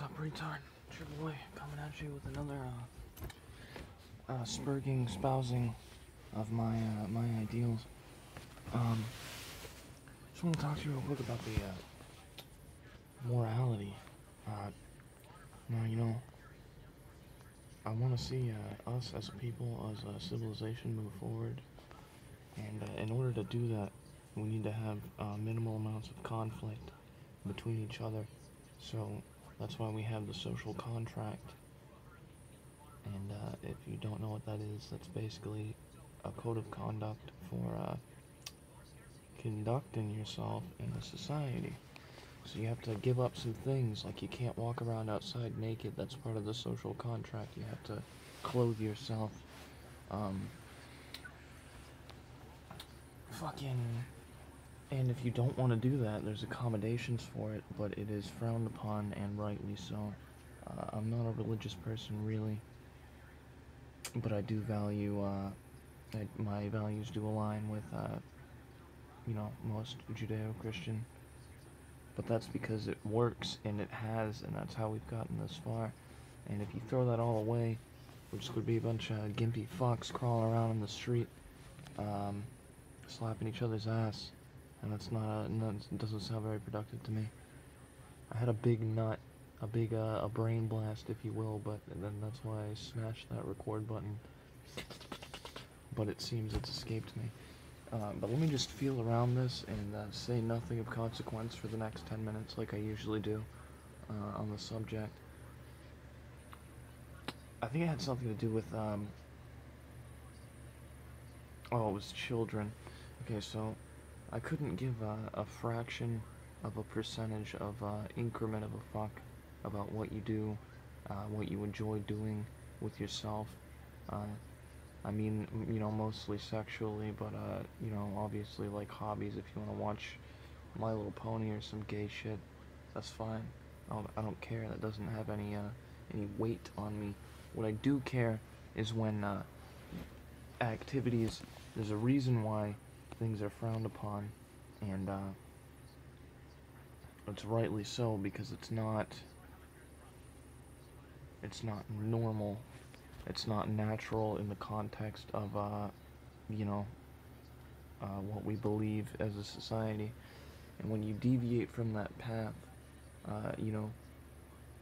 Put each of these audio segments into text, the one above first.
What's up, retard? It's your boy coming at you with another spurging, spousing of my my ideals. Just want to talk to you real quick about the morality. Now, I want to see us as a people, as a civilization, move forward. And in order to do that, we need to have minimal amounts of conflict between each other. So that's why we have the social contract. And if you don't know what that is, that's basically a code of conduct for conducting yourself in a society. So you have to give up some things, like you can't walk around outside naked. That's part of the social contract. You have to clothe yourself. And if you don't want to do that, there's accommodations for it, but it is frowned upon, and rightly so. I'm not a religious person, really, but I do value, my values do align with, most Judeo-Christian. But that's because it works, and it has, and that's how we've gotten this far. And if you throw that all away, we're just going to be a bunch of gimpy fucks crawling around in the street, slapping each other's ass. And that's it doesn't sound very productive to me. I had a big nut, a brain blast, if you will, but then that's why I smashed that record button. But it seems it's escaped me. But let me just feel around this and say nothing of consequence for the next 10 minutes like I usually do on the subject. I think it had something to do with, it was children. Okay, so I couldn't give a fraction of a percentage of increment of a fuck about what you do, what you enjoy doing with yourself. I mean, mostly sexually, but, obviously, like, hobbies. If you want to watch My Little Pony or some gay shit, that's fine. I don't care. That doesn't have any weight on me. What I do care is when activities, there's a reason why things are frowned upon, and it's rightly so, because it's not normal, it's not natural in the context of what we believe as a society. And when you deviate from that path,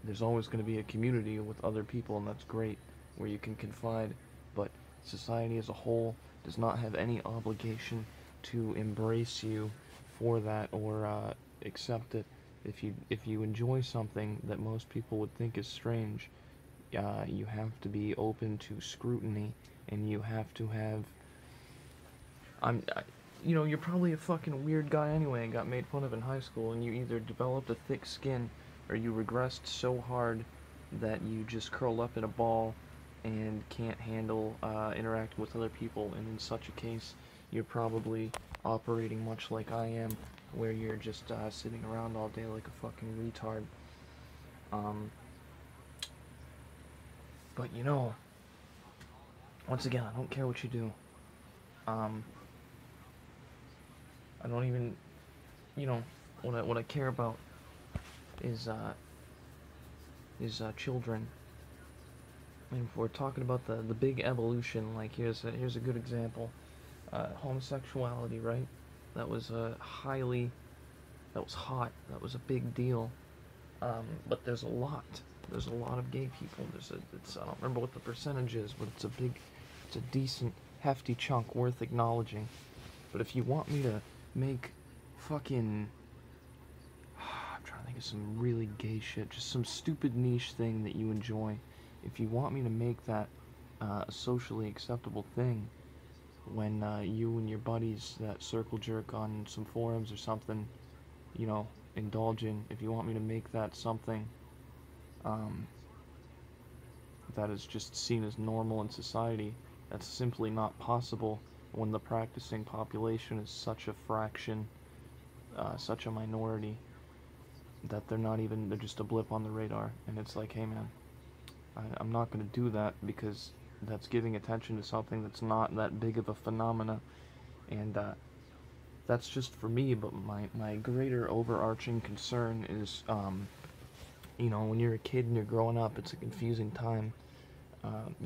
there's always going to be a community with other people, and that's great, where you can confide, but society as a whole does not have any obligation to embrace you for that or accept it. If you enjoy something that most people would think is strange, you have to be open to scrutiny, and you have to have. You're probably a fucking weird guy anyway and got made fun of in high school, and you either developed a thick skin or you regressed so hard that you just curl up in a ball and can't handle interacting with other people, and in such a case, you're probably operating much like I am, where you're just sitting around all day like a fucking retard. But once again, I don't care what you do. I don't even, what I care about is children. And if we're talking about the big evolution, like here's a good example. Homosexuality, right? That was hot. That was a big deal. But there's a lot of gay people. I don't remember what the percentage is, but it's a decent, hefty chunk worth acknowledging. But if you want me to make fucking, I'm trying to think of some really gay shit, just some stupid niche thing that you enjoy. If you want me to make that a socially acceptable thing, when you and your buddies that circle jerk on some forums or something, indulge in, if you want me to make that something that is just seen as normal in society, that's simply not possible when the practicing population is such a fraction, such a minority, that they're just a blip on the radar. And it's like, hey man, I'm not going to do that, because that's giving attention to something that's not that big of a phenomena. And that's just for me, but my greater overarching concern is You know, when you're a kid and you're growing up, it's a confusing time.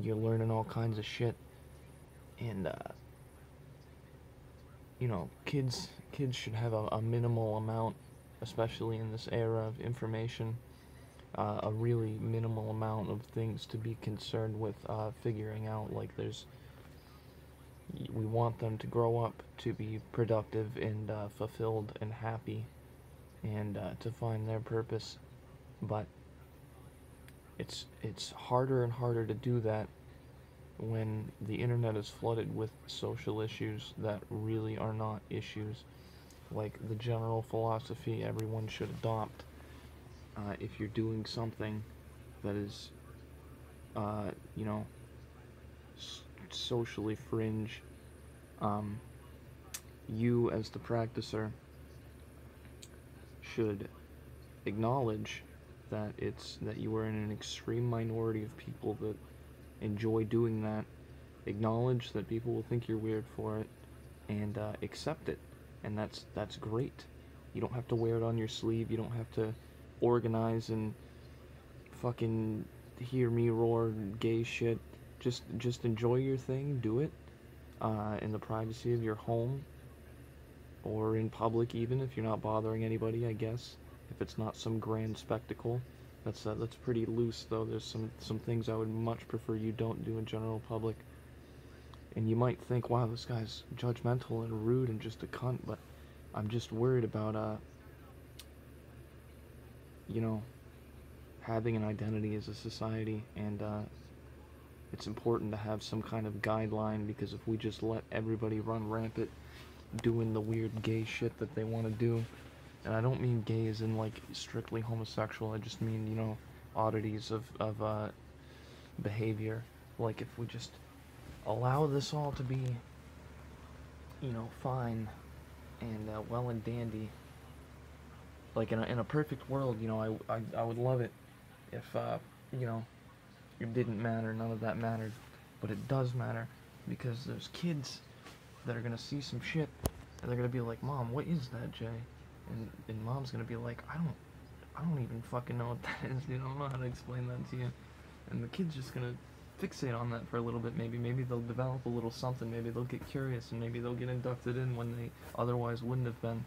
You're learning all kinds of shit, and you know, kids should have a minimal amount, especially in this era of information, a really minimal amount of things to be concerned with figuring out. Like, we want them to grow up to be productive and fulfilled and happy, and to find their purpose. But it's harder and harder to do that when the internet is flooded with social issues that really are not issues, like the general philosophy everyone should adopt. If you're doing something that is, you know, socially fringe, um, you as the practicer should acknowledge that you are in an extreme minority of people that enjoy doing that. Acknowledge that people will think you're weird for it, and accept it. And that's great. You don't have to wear it on your sleeve. You don't have to organize and fucking hear me roar gay shit. Just enjoy your thing. Do it in the privacy of your home, or in public, even if you're not bothering anybody, I guess. If it's not some grand spectacle. That's pretty loose, though. There's some things I would much prefer you don't do in general public. And you might think, wow, this guy's judgmental and rude and just a cunt, but I'm just worried about, you know, having an identity as a society, and it's important to have some kind of guideline, because if we just let everybody run rampant doing the weird gay shit that they want to do, and I don't mean gay as in, like, strictly homosexual, I just mean, you know, oddities of behavior. Like, if we just allow this all to be, you know, fine and well and dandy, like, in a perfect world, you know, I would love it if, you know, it didn't matter, none of that mattered, but it does matter, because there's kids that are gonna see some shit, and they're gonna be like, Mom, what is that, Jay? And Mom's gonna be like, I don't even fucking know what that is, dude. I don't know how to explain that to you. And the kid's just gonna fixate on that for a little bit. Maybe they'll develop a little something. Maybe they'll get curious, and maybe they'll get inducted in when they otherwise wouldn't have been.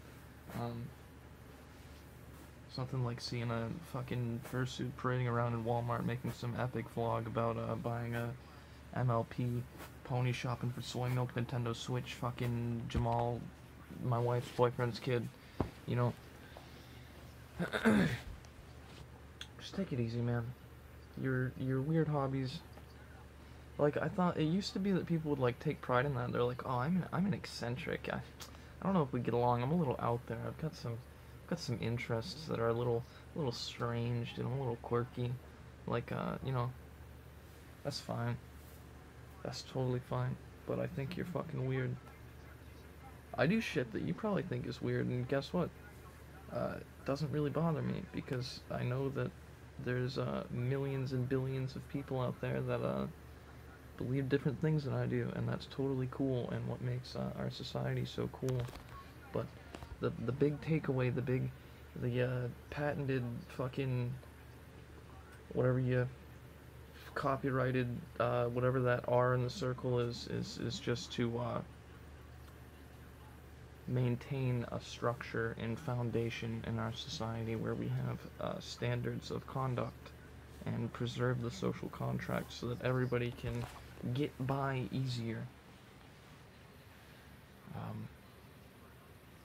Something like seeing a fucking fursuit parading around in Walmart, making some epic vlog about buying a MLP, pony shopping for soy milk, Nintendo Switch, fucking Jamal, my wife's boyfriend's kid. You know, just take it easy, man. Your weird hobbies. Like, I thought it used to be that people would like take pride in that. They're like, oh, I'm an eccentric. I don't know if we get along. I'm a little out there. I've got some interests that are a little strange and a little quirky. Like, you know, that's fine. That's totally fine. But I think you're fucking weird. I do shit that you probably think is weird, and guess what? Doesn't really bother me, because I know that there's millions and billions of people out there that believe different things than I do, and that's totally cool, and what makes our society so cool. But the big takeaway, the patented fucking whatever you copyrighted, whatever that R in the circle is just to maintain a structure and foundation in our society where we have standards of conduct, and preserve the social contract so that everybody can get by easier.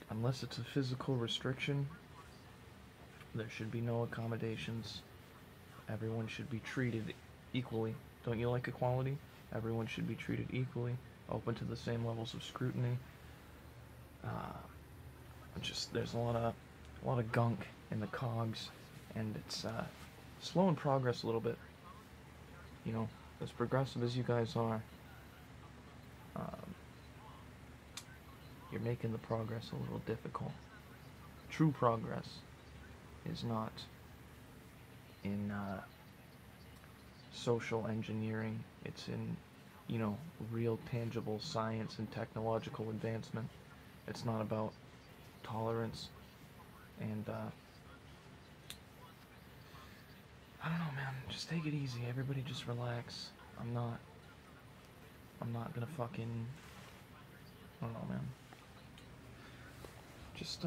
Unless it's a physical restriction, there should be no accommodations. Everyone should be treated equally. Don't you like equality? Everyone should be treated equally, open to the same levels of scrutiny. Just there's a lot of gunk in the cogs, and it's slowing progress a little bit. You know, as progressive as you guys are, you're making the progress a little difficult. True progress is not in social engineering. It's in, you know, real tangible science and technological advancement. It's not about tolerance and I don't know, man. Just take it easy. Everybody just relax. I'm not gonna fucking... I don't know, man. Just,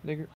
Nigger.